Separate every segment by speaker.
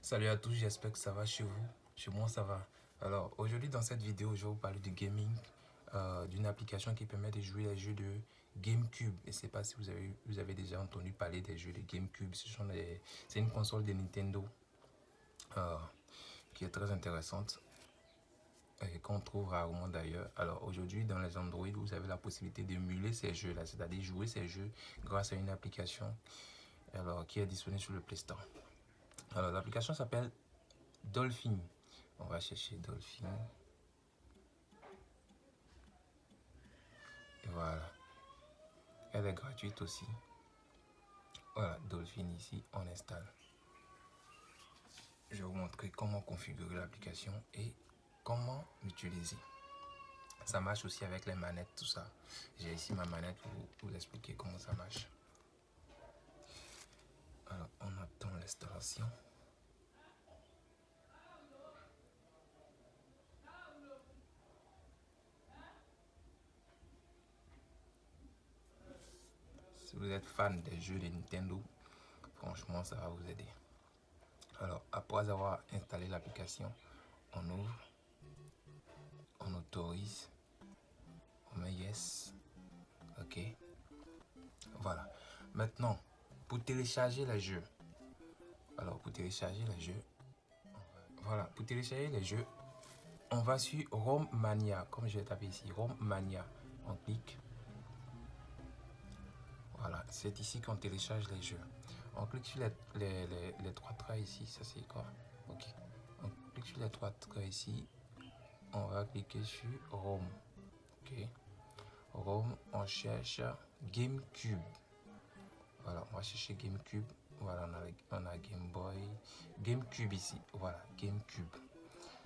Speaker 1: Salut à tous, j'espère que ça va chez vous. Chez moi, ça va. Alors, aujourd'hui, dans cette vidéo, je vais vous parler du gaming, d'une application qui permet de jouer les jeux de GameCube. Et je ne sais pas si vous avez déjà entendu parler des jeux de GameCube. C'est une console de Nintendo qui est très intéressante et qu'on trouve rarement d'ailleurs. Alors, aujourd'hui, dans les Android, vous avez la possibilité d'émuler ces jeux-là, c'est-à-dire jouer ces jeux grâce à une application qui est disponible sur le Play Store. Alors, l'application s'appelle Dolphin. On va chercher Dolphin. Et voilà. Elle est gratuite aussi. Voilà, Dolphin ici, on installe. Je vais vous montrer comment configurer l'application et comment l'utiliser. Ça marche aussi avec les manettes, tout ça. J'ai ici ma manette pour vous expliquer comment ça marche. Alors, on attend l'installation. Si vous êtes fan des jeux de Nintendo, franchement, ça va vous aider. Alors, après avoir installé l'application, on ouvre, on autorise, on met yes, ok. Voilà. Maintenant, pour télécharger les jeux, on va sur ROM Mania, comme je vais taper ici, ROM Mania. On clique. Voilà, c'est ici qu'on télécharge les jeux. On clique sur les trois traits ici, ça c'est quoi? Ok. On clique sur les trois traits ici. On va cliquer sur ROM. Ok. ROM, on cherche GameCube. Voilà, on va chercher GameCube. Voilà, on a Game Boy, GameCube ici. Voilà, GameCube.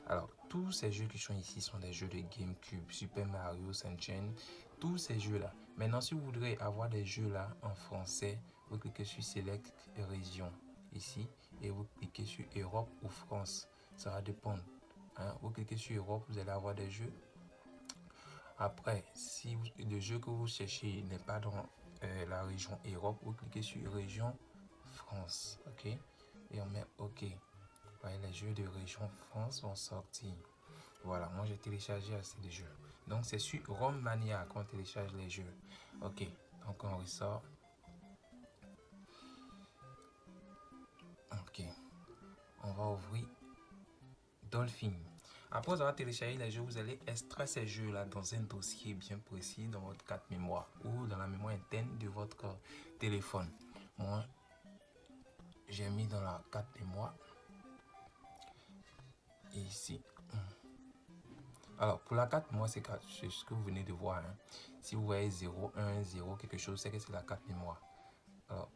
Speaker 1: Alors, tous ces jeux qui sont ici sont des jeux de GameCube, Super Mario, Sunshine, tous ces jeux-là. Maintenant, si vous voudrez avoir des jeux-là en français, vous cliquez sur Select Région ici et vous cliquez sur Europe ou France. Ça va dépendre. Hein? Vous cliquez sur Europe, vous allez avoir des jeux. Après, si le jeu que vous cherchez n'est pas dans la région Europe, vous cliquez sur Région France. Ok? Et on met OK. Ouais, les jeux de région France vont sortir. Voilà, moi j'ai téléchargé assez de jeux. Donc c'est sur ROM Mania qu'on télécharge les jeux. Ok, donc on ressort. Ok, on va ouvrir Dolphin. Après avoir téléchargé les jeux, vous allez extraire ces jeux-là dans un dossier bien précis dans votre carte mémoire ou dans la mémoire interne de votre téléphone. Moi, j'ai mis dans la carte mémoire. Et ici. Alors, pour la carte, moi, c'est ce que vous venez de voir. Hein. Si vous voyez 0, 1, 0, quelque chose, c'est que c'est la carte mémoire. Alors,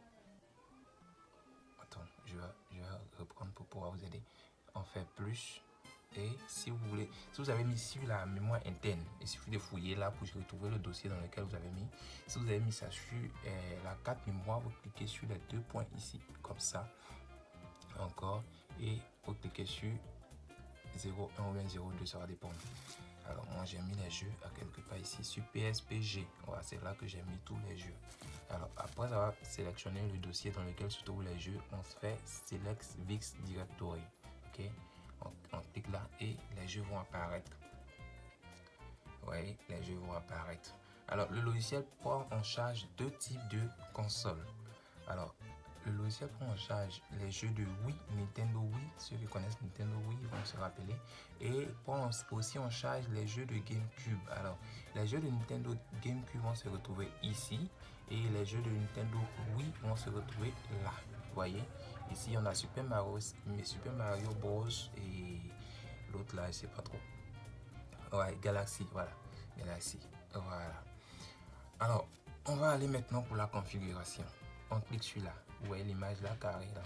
Speaker 1: attends, je vais reprendre pour pouvoir vous aider. On fait plus. Et si vous voulez, si vous avez mis sur la mémoire interne, il suffit de fouiller là pour retrouver le dossier dans lequel vous avez mis. Si vous avez mis ça sur la carte mémoire, vous cliquez sur les deux points ici, comme ça. Encore. Et vous cliquez sur 0, 1 ou bien 0, 2, ça va dépendre. Alors moi j'ai mis les jeux à quelque part ici sur PSPG. Voilà, c'est là que j'ai mis tous les jeux. Alors après avoir sélectionné le dossier dans lequel se trouvent les jeux, on fait Select VIX Directory. Ok, on clique là et les jeux vont apparaître. Oui, les jeux vont apparaître. Alors le logiciel prend en charge deux types de consoles. Alors le logiciel prend en charge les jeux de Wii, Nintendo Wii, ceux qui connaissent Nintendo Wii vont se rappeler, et prend aussi en charge les jeux de GameCube. Alors, les jeux de Nintendo GameCube vont se retrouver ici, et les jeux de Nintendo Wii vont se retrouver là. Vous voyez, ici on a Super Mario Bros. Et l'autre là, je sais pas trop. Ouais, Galaxy, voilà. Galaxy, voilà. Alors, on va aller maintenant pour la configuration. On clique sur là. Vous voyez l'image là, carré là.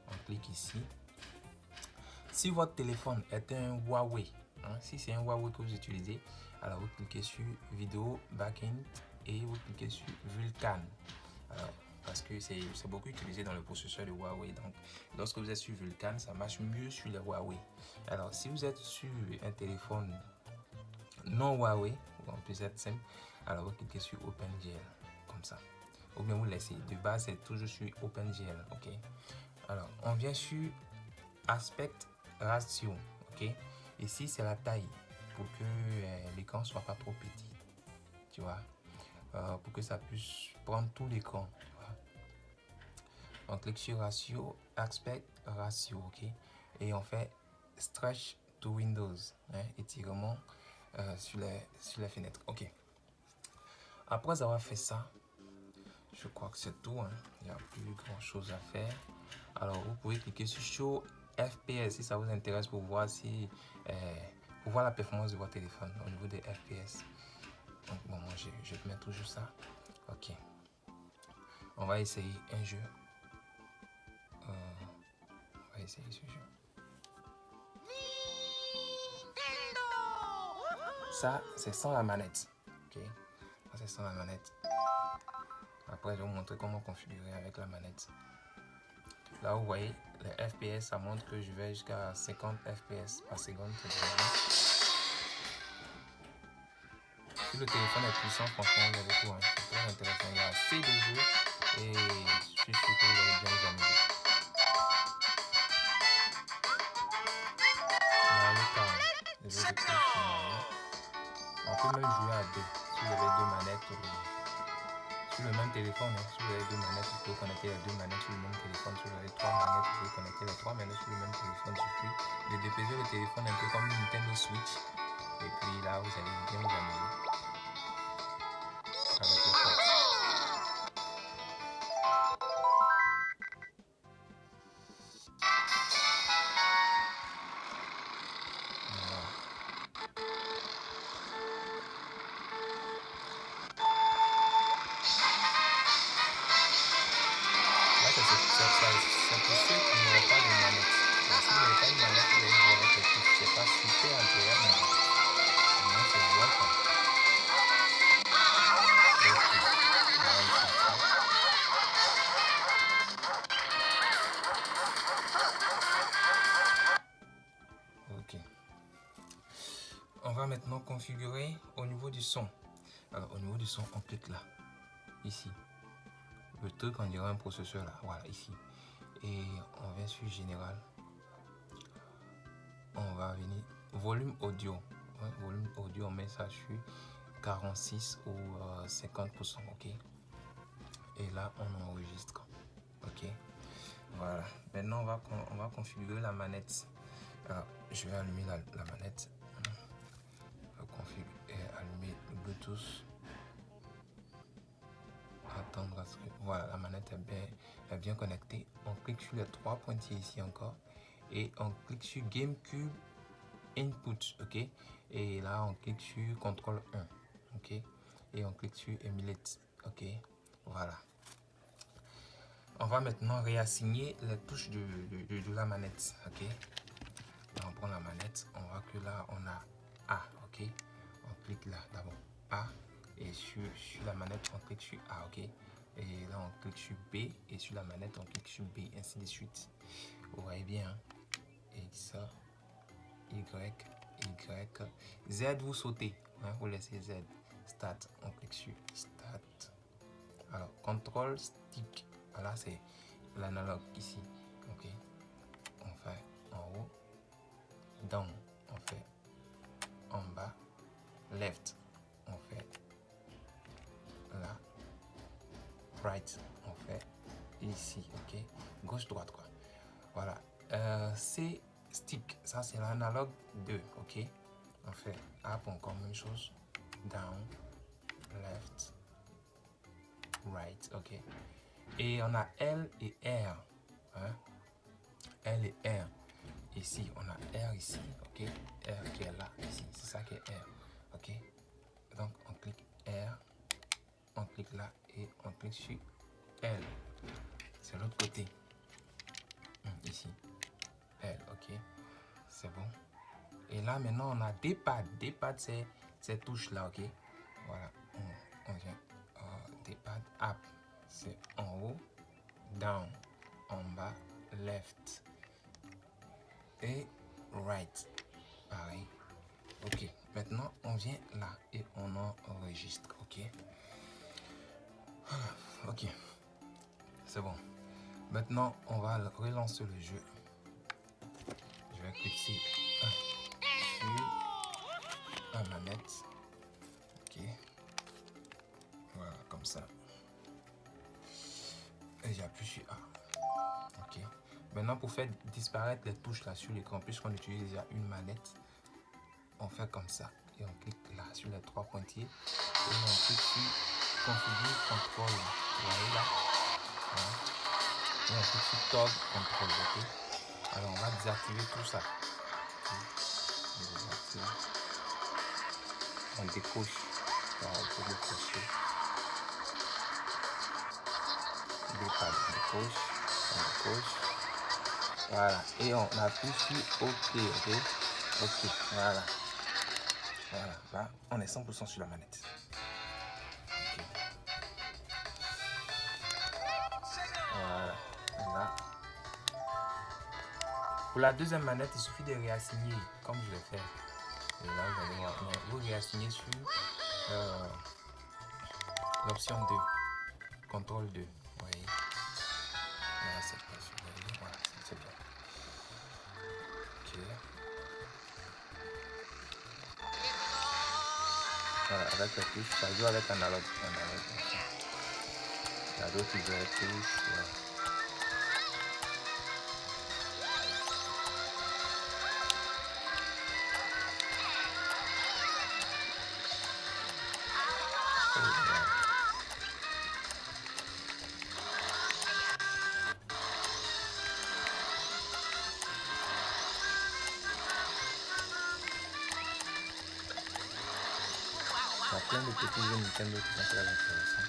Speaker 1: On clique ici. Si votre téléphone est un Huawei, hein, si c'est un Huawei que vous utilisez, alors vous cliquez sur vidéo backend et vous cliquez sur Vulkan. Alors, parce que c'est beaucoup utilisé dans le processeur de Huawei. Donc, lorsque vous êtes sur Vulkan, ça marche mieux sur les Huawei. Alors, si vous êtes sur un téléphone non Huawei, en plus être simple, alors vous cliquez sur OpenGL, comme ça. ou bien vous laissez. De base, c'est toujours sur OpenGL, ok. Alors, on vient sur Aspect Ratio, ok. Ici, c'est la taille pour que l'écran soit pas trop petit, tu vois, pour que ça puisse prendre tout l'écran. On clique sur Ratio, Aspect Ratio, ok. Et on fait Stretch to Windows, hein, étirement sur les fenêtres, ok. Après avoir fait ça, je crois que c'est tout, hein. Il n'y a plus grand chose à faire. Alors vous pouvez cliquer sur Show FPS si ça vous intéresse pour voir si pour voir la performance de votre téléphone au niveau des FPS. Donc bon, moi je vais mettre toujours ça. Ok. On va essayer un jeu. On va essayer ce jeu. Ça, c'est sans la manette. Ok. Ça, c'est sans la manette. Après, je vais vous montrer comment configurer avec la manette. Là, vous voyez, les FPS, ça montre que je vais jusqu'à 50 FPS par seconde. Si le téléphone est puissant, franchement, vous avez tout. Hein. C'est très intéressant. Il y a assez de jeux et je suis sûr que vous allez bien vous amuser. Mario Kart. Désolé de plus, Mario. On peut même jouer à deux. Si vous avez deux manettes, sur le même téléphone, hein. Si vous avez deux manettes, vous pouvez connecter les deux manettes sur le même téléphone. Si vous avez trois manettes, vous pouvez connecter les trois manettes sur le même téléphone. Il suffit de déposer le téléphone un peu comme une Nintendo Switch. Et puis là, vous allez bien vous amuser. Avec le potes. C'est pour ceux qui n'auront pas de manette. Donc, si vous n'avez pas de manette, vous allez jouer avec les touches. C'est pas super agréable, mais au moins c'est jouable, quoi. Ok. On va maintenant configurer au niveau du son. Alors, au niveau du son, on clique là, ici. Le truc, on dirait un processeur là, voilà, ici. Et on vient sur Général. On va venir volume audio. Ouais, volume audio, on met ça sur 46 ou 50%, ok. Et là, on enregistre, ok. Voilà. Maintenant, on va configurer la manette. Alors, je vais allumer la manette. Configurer et allumer le Bluetooth. Attendre à ce que voilà, la manette est bien connectée. On clique sur les trois pointillés ici encore et on clique sur GameCube Input, ok. Et là on clique sur Contrôle 1, ok. Et on clique sur Emulate, ok. Voilà. On va maintenant réassigner les touches de la manette, ok. Là, on prend la manette, on voit que là on a A, ok. On clique là d'abord A. Et sur la manette, on clique sur A, ok. Et là, on clique sur B. Et sur la manette, on clique sur B, ainsi de suite. Vous voyez bien. Hein? Et ça, Y, Y. Z, vous sautez. Hein? Vous laissez Z. Start, on clique sur Start. Alors, Control Stick. Voilà, c'est l'analogue ici. Ok. On fait en haut. Down, on fait en bas. Left, on fait là, right, on fait ici, ok, gauche, droite, quoi. Voilà. C'est stick, ça c'est l'analogue 2, ok. On fait up, encore même chose, down, left, right, ok. Et on a L et R, hein? L et R. Ici, on a R ici, ok. R qui est là, ici, c'est ça qui est R, ok. Donc, on clique R. On clique là et on clique sur L. C'est l'autre côté. Ici. L, ok. C'est bon. Et là, maintenant, on a D-pad. D-pad, c'est ces touches-là, ok. Voilà. On vient. D-pad, up. C'est en haut. Down. En bas. Left. Et right. Pareil. Ok. Maintenant, on vient là et on enregistre, ok. Ok. c'est bon. Maintenant, on va relancer le jeu. Je vais cliquer sur la manette. Ok. Voilà, comme ça. Et j'appuie sur A. Ok. Maintenant, pour faire disparaître les touches là sur l'écran, puisqu'on utilise déjà une manette, on fait comme ça. Et on clique là sur les trois pointillés. Et on clique sur configure contrôle. Vous voyez là. Voilà. Et on clique sur toggle contrôle. Ok. Alors, on va désactiver tout ça. On décoche. Voilà, on peut décocher. On décoche. Voilà. Et on appuie sur OK. Ok. OK. Voilà. Voilà. Là, on est 100% sur la manette. Okay. Voilà. Là. Pour la deuxième manette, il suffit de réassigner comme je l'ai fait. Et là, vous allez voir, vous réassignez sur l'option 2, contrôle 2. Vous voyez, là, c'est pas sûr. Voilà, c'est bien. Ok. Voilà, avec la touche, ça joue avec analogue. Il y a d'autres qui jouent avec touche. Voilà. Il y a plein de petits jeux Nintendo qui sont très intéressants.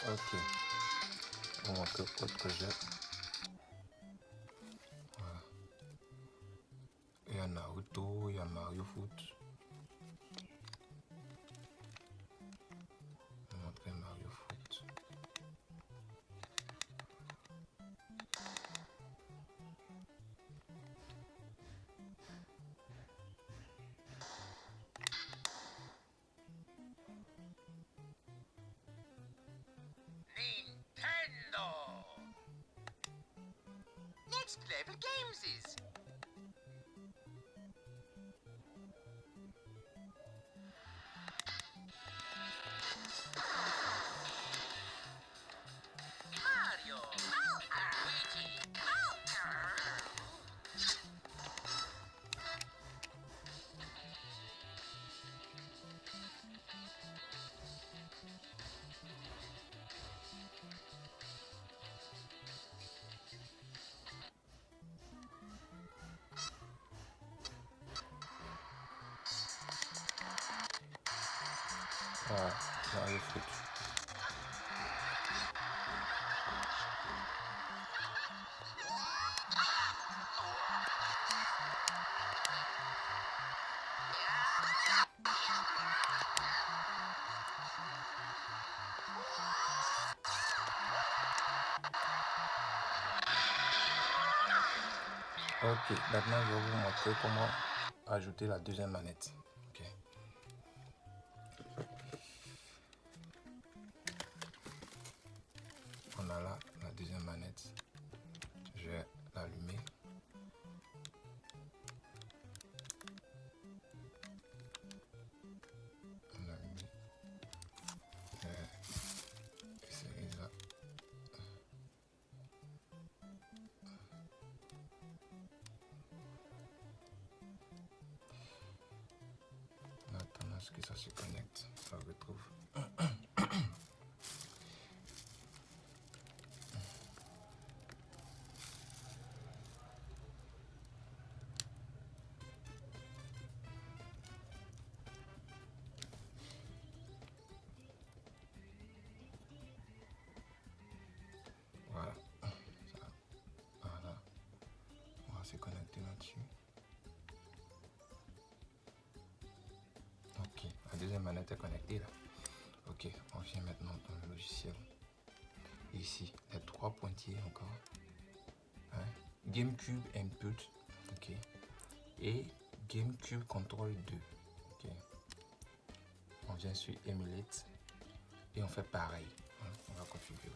Speaker 1: Ok. On va montrer autre jeu. Voilà. Il y a Naruto, il y a Mario Foot. Je vais montrer Mario Foot.
Speaker 2: Nintendo! Let's play the games. Mario! Luigi!
Speaker 1: Voilà, Mario Foot. Ok, maintenant je vais vous montrer comment ajouter la deuxième manette. Ok. On a là la deuxième manette. Je vais l'allumer. Est-ce que ça se connecte? Ça retrouve. Voilà. Voilà. On va se connecter là-dessus. Ok, la deuxième manette est connectée là. Ok, on vient maintenant dans le logiciel. Ici, les 3 pointillés encore. Hein? GameCube Input. Ok. Et GameCube Control 2. Ok. On vient sur Emulate. Et on fait pareil. Hein? On va configurer.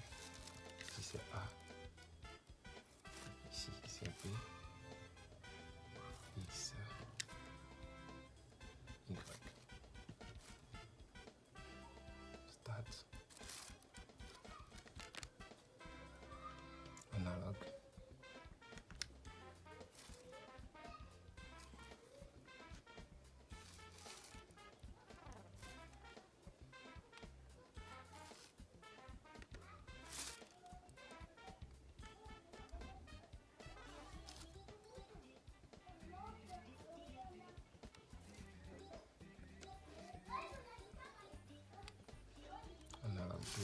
Speaker 1: Ici c'est A. Ici c'est B. X. Y. Start. Analogue. Analogue 2.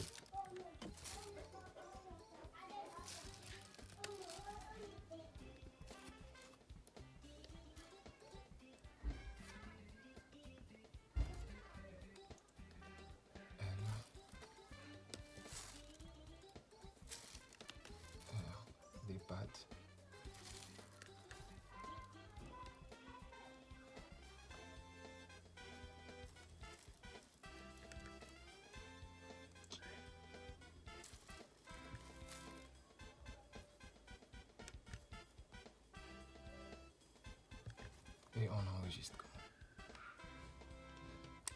Speaker 1: Des pattes. Et on enregistre.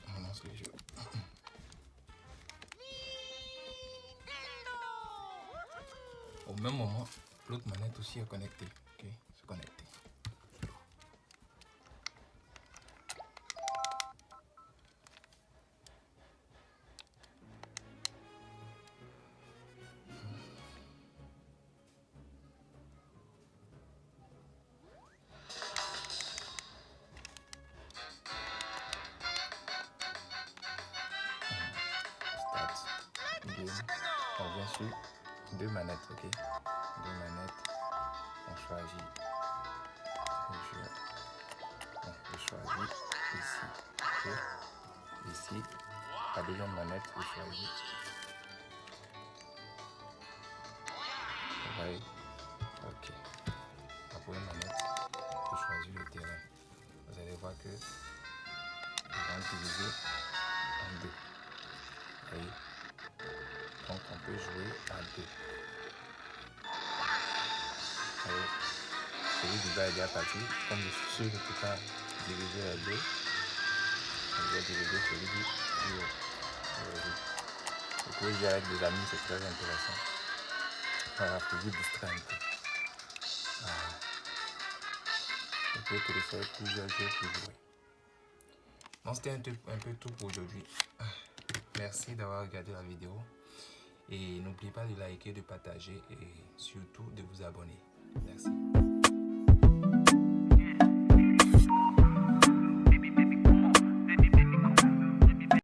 Speaker 1: On lance le jeu. Au même moment, l'autre manette aussi est connectée. Ok, se connecter. Start. Game. On vient sur 2 manettes, ok? 2 manettes. On choisit le jeu. Bon, je choisis ici. Ok? Ici, la deuxième manette, je choisis. Vous voyez? Ok. La première manette, je choisis le terrain. Vous allez voir que je vais utiliser en 2. Vous voyez? Donc on peut jouer à 2. Vous voyez? Celui qui va aider à partir, comme je suis sûr que tu peux pas diriger à 2, je vais diriger celui qui est. Vous pouvez jouer avec des amis, c'est très intéressant. Voilà, pour vous distraire un peu. Voilà. Vous pouvez télécharger plusieurs jeux pour jouer. Donc c'était un peu tout pour aujourd'hui. Merci d'avoir regardé la vidéo. Et n'oubliez pas de liker, de partager et surtout de vous abonner. Merci.